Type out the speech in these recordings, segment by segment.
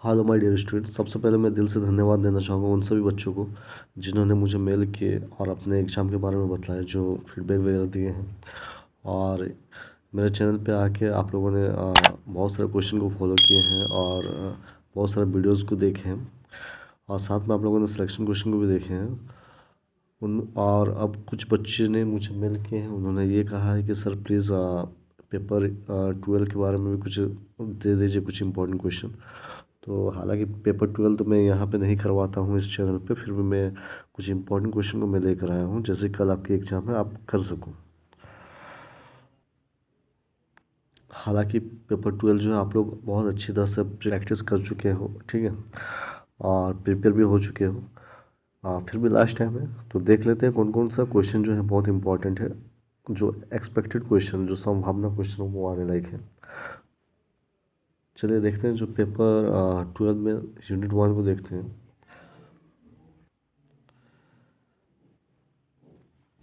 Hello my dear student, सबसे पहले मैं दिल से धन्यवाद देना चाहूँगा उन सभी बच्चों को जिन्होंने मुझे मेल किए और अपने एग्ज़ाम के बारे में बताया, जो फीडबैक वगैरह दिए हैं। और मेरे चैनल पे आके आप लोगों ने बहुत सारे क्वेश्चन को फॉलो किए हैं और बहुत सारे वीडियोस को देखे हैं और साथ में आप लोगों ने सिलेक्शन क्वेश्चन को भी देखे हैं। और अब कुछ बच्चे ने मुझे मेल किए हैं, उन्होंने ये कहा है कि सर प्लीज़ पेपर 12 के बारे में भी कुछ दे दीजिए, कुछ इंपॉर्टेंट क्वेश्चन। तो हालांकि पेपर 12 तो मैं यहाँ पे नहीं करवाता हूँ इस चैनल पे, फिर भी मैं कुछ इंपॉर्टेंट क्वेश्चन को मैं लेकर आया हूँ, जैसे कल आपकी एग्ज़ाम है आप कर सको। हालांकि पेपर 12 जो है आप लोग बहुत अच्छी तरह से प्रैक्टिस कर चुके हो, ठीक है, और प्रिपेयर भी हो चुके हो। फिर भी लास्ट टाइम है तो देख लेते हैं कौन कौन सा क्वेश्चन जो है बहुत इंपॉर्टेंट है, जो एक्सपेक्टेड क्वेश्चन, जो संभावना क्वेश्चन वो आने लायक है। चलिए देखते हैं जो पेपर 12 में यूनिट 1 को देखते हैं।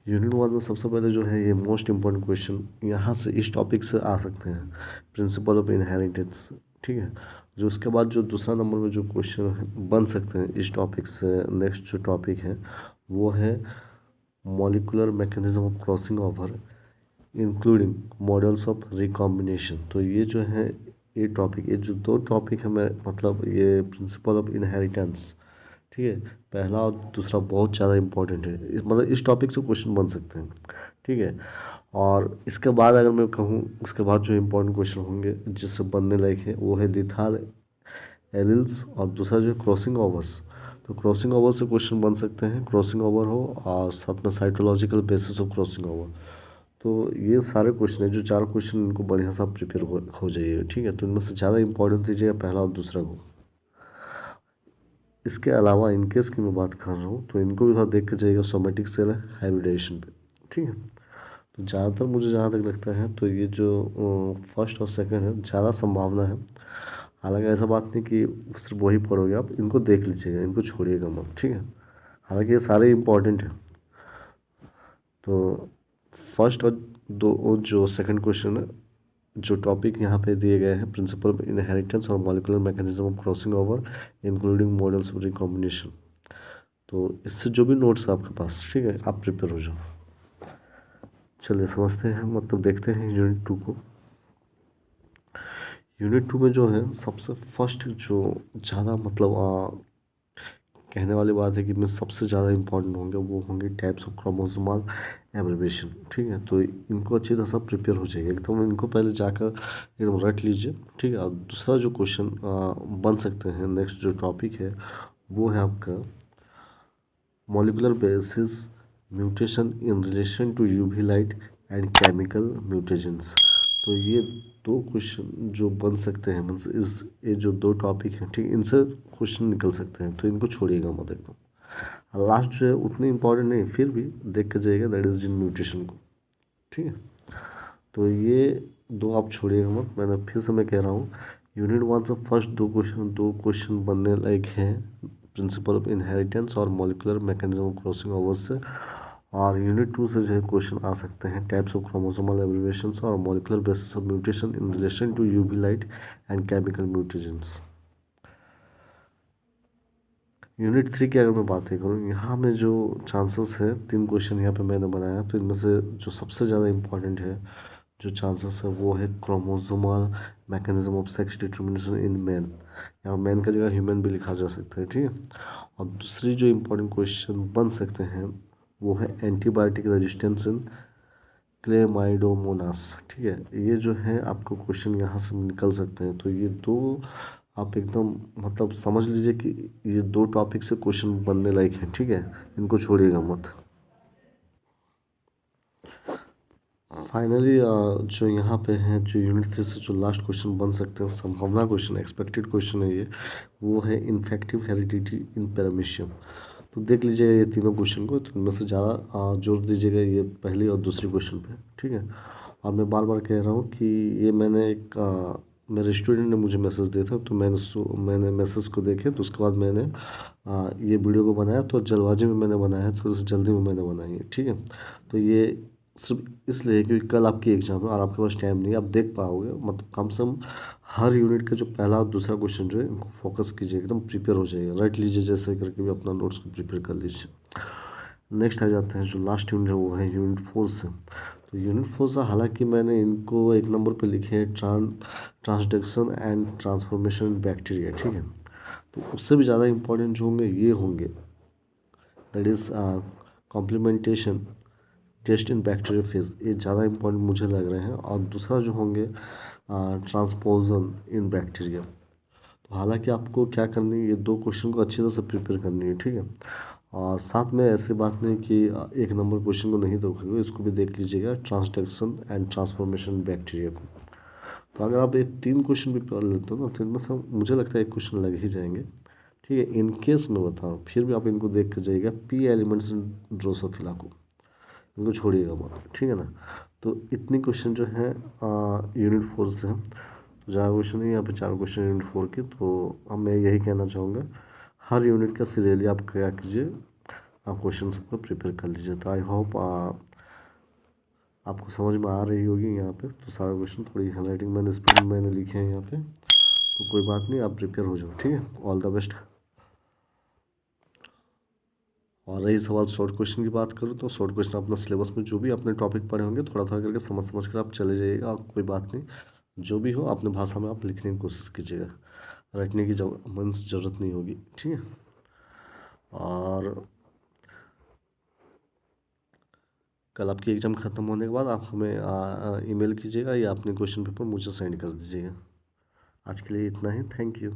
यूनिट 1 में सबसे पहले जो है ये मोस्ट इम्पॉर्टेंट क्वेश्चन यहाँ से इस टॉपिक से आ सकते हैं, प्रिंसिपल ऑफ इनहेरिटेंस, ठीक है। जो उसके बाद जो दूसरा नंबर में जो क्वेश्चन बन सकते हैं इस टॉपिक से, नेक्स्ट जो टॉपिक है वो है molecular mechanism of crossing over including models of recombination. तो ये जो है ये टॉपिक, ये जो दो टॉपिक है, मैं मतलब ये प्रिंसिपल ऑफ इनहेरिटेंस, ठीक है, पहला और दूसरा बहुत ज़्यादा इंपॉर्टेंट है। मतलब इस टॉपिक से क्वेश्चन बन सकते हैं, ठीक है। और इसके बाद अगर मैं कहूँ, उसके बाद जो इम्पोर्टेंट क्वेश्चन होंगे जिससे बनने लायक है वो है लिथाल एलिल्स और दूसरा जो है क्रॉसिंग ओवर्स। तो क्रॉसिंग ओवर से क्वेश्चन बन सकते हैं, क्रॉसिंग ओवर हो और साथ में cytological basis of crossing over. तो ये सारे क्वेश्चन है, जो चार क्वेश्चन, इनको बढ़िया सा प्रिपेयर हो जाइए, ठीक है। तो इनमें से ज़्यादा इंपॉर्टेंट दीजिएगा पहला और दूसरा को। इसके अलावा इनकेस की मैं बात कर रहा हूँ तो इनको भी थोड़ा देख के जाइएगा, सोमेटिक सेल हाइब्रिडेशन पे, ठीक है। तो ज़्यादातर मुझे जहाँ तक लगता है तो ये जो फर्स्ट और सेकंड है ज़्यादा संभावना है। हालांकि ऐसा बात नहीं कि सिर्फ वही पढ़ोगे आप, इनको देख लीजिएगा, इनको छोड़िएगा मत, ठीक है। हालांकि ये सारे इंपॉर्टेंट हैं। तो फर्स्ट और दो जो सेकंड क्वेश्चन है, जो टॉपिक यहाँ पे दिए गए हैं, प्रिंसिपल ऑफ इनहेरिटेंस और molecular mechanism of crossing over including models of recombination. तो इससे जो भी नोट्स है आपके पास, ठीक है, आप प्रिपेयर हो जाओ। चलिए समझते हैं, मतलब देखते हैं यूनिट 2 को। यूनिट 2 में जो है सबसे फर्स्ट जो ज़्यादा मतलब कहने वाली बात है कि मैं सबसे ज़्यादा इंपॉर्टेंट होंगे वो होंगे टाइप्स ऑफ क्रोमोसोमल एब्रिविएशन, ठीक है। तो इनको अच्छी तरह से प्रिपेयर हो जाइए एकदम, इनको पहले जाकर एकदम रट लीजिए, ठीक है। और दूसरा जो क्वेश्चन बन सकते हैं, नेक्स्ट जो टॉपिक है वो है आपका molecular basis mutation in relation to UV light and chemical mutations. तो ये दो क्वेश्चन जो बन सकते हैं, मीन्स इस ये जो दो टॉपिक हैं, ठीक, इनसे क्वेश्चन निकल सकते हैं, तो इनको छोड़िएगा मत एकदम। लास्ट जो है उतनी इंपॉर्टेंट नहीं, फिर भी देख के जाइएगा, दैट इज जीन म्यूटेशन को, ठीक है। तो ये दो आप छोड़िएगा मत, मैंने फिर से मैं कह रहा हूँ, यूनिट 1 से फर्स्ट दो क्वेश्चन बनने लायक हैं, प्रिंसिपल ऑफ इनहेरिटेंस और molecular mechanism of crossing over से। और यूनिट 2 से जो है क्वेश्चन आ सकते हैं टाइप्स ऑफ क्रोमोसोमल एब्रिविएशंस और molecular basis of mutation in relation to UV light and chemical mutations. Unit 3 की अगर मैं बात करूँ, यहाँ में जो चांसेस है, 3 क्वेश्चन यहाँ पे मैंने बनाया, तो इनमें से जो सबसे ज़्यादा इम्पॉर्टेंट है, जो चांसेस है वो है chromosomal mechanism of sex determination in man. यहाँ मैन का जगह ह्यूमन भी लिखा जा सकता है, ठीक है। और दूसरी जो इम्पोर्टेंट क्वेश्चन बन सकते हैं वो है एंटीबायोटिक रेजिस्टेंस इन क्लेमाइडोमोनास, ठीक है। ये जो है आपको क्वेश्चन यहाँ से निकल सकते हैं। तो ये दो आप एकदम मतलब समझ लीजिए कि ये दो टॉपिक से क्वेश्चन बनने लायक हैं, ठीक है, इनको छोड़िएगा मत। फाइनली जो यहाँ पे हैं, जो यूनिट 3 से जो लास्ट क्वेश्चन बन सकते हैं, संभावना क्वेश्चन, एक्सपेक्टेड क्वेश्चन है ये, वो है इन्फेक्टिव हेरिडिटी इन पैरामीशियम। तो देख लीजिएगा ये तीनों क्वेश्चन को, तो इनमें से ज़्यादा जोर दीजिएगा ये पहली और दूसरी क्वेश्चन पे, ठीक है। और मैं बार बार कह रहा हूँ कि ये मैंने एक मेरे स्टूडेंट ने मुझे मैसेज दिया था, तो मैंने मैसेज को देखे, तो उसके बाद मैंने ये वीडियो को बनाया। तो जल्दबाजी में मैंने बनाया, थोड़ी सी जल्दी में मैंने बनाई है, ठीक है। तो ये सिर्फ इसलिए क्योंकि कल आपकी एग्ज़ाम है और आपके पास टाइम नहीं, आप देख पाओगे, मतलब कम से कम हर यूनिट का जो पहला और दूसरा क्वेश्चन जो है इनको फोकस कीजिए, एकदम प्रिपेयर हो जाइए, राइट लीजिए जैसे करके भी अपना नोट्स को प्रिपेयर कर लीजिए। नेक्स्ट आ जाते हैं जो लास्ट यूनिट है वो है यूनिट 4 से। तो यूनिट 4 से हालांकि मैंने इनको एक नंबर पे लिखे हैं transduction and transformation in bacteria, ठीक है। तो उससे भी ज़्यादा इंपॉर्टेंट जो होंगे ये होंगे, that is complementation test in bacteria phage, ये ज़्यादा इंपॉर्टेंट मुझे लग रहे हैं। और दूसरा जो होंगे ट्रांसपोजन इन बैक्टीरिया। तो हालांकि आपको क्या करनी है, ये दो क्वेश्चन को अच्छी तरह से प्रिपेयर करनी है, ठीक है। और साथ में ऐसी बात नहीं कि एक नंबर क्वेश्चन को नहीं देखोगे, इसको भी देख लीजिएगा, ट्रांसडक्शन एंड ट्रांसफॉर्मेशन बैक्टीरिया को। तो अगर आप ये तीन क्वेश्चन भी कर लेते हो ना, तो इनमें से मुझे लगता है एक क्वेश्चन लग ही जाएंगे, ठीक है। इन केस मैं बता रहा हूँ, फिर भी आप इनको देख कर जाइएगा, पी एलिमेंट्स इन ड्रोसोफिला को, इनको छोड़िएगा मत, ठीक है ना। तो इतनी क्वेश्चन जो है यूनिट 4 से हैं। तो ज़्यादा क्वेश्चन नहीं, यहाँ पे 4 क्वेश्चन यूनिट 4 के। तो अब मैं यही कहना चाहूँगा, हर यूनिट का सीरियली आप क्या कीजिए, आप क्वेश्चन सबको प्रिपेयर कर लीजिए। तो आई होप आपको समझ में आ रही होगी यहाँ पे। तो सारा क्वेश्चन थोड़ी हैंडराइटिंग मैंने स्पेलिंग मैंने लिखे हैं यहाँ पे, तो कोई बात नहीं, आप प्रिपेयर हो जाओ, ठीक है। All the best. और रही सवाल शॉर्ट क्वेश्चन की बात करूँ, तो शॉर्ट क्वेश्चन अपना सिलेबस में जो भी अपने टॉपिक पढ़े होंगे थोड़ा थोड़ा करके समझ समझ कर आप चले जाइएगा, कोई बात नहीं। जो भी हो अपने भाषा में आप लिखने की कोशिश कीजिएगा, रटने की मीन्स ज़रूरत नहीं होगी, ठीक है। और कल आपकी एग्ज़ाम ख़त्म होने के बाद आप हमें ईमेल कीजिएगा या अपने क्वेश्चन पेपर मुझे सेंड कर दीजिएगा। आज के लिए इतना ही, थैंक यू।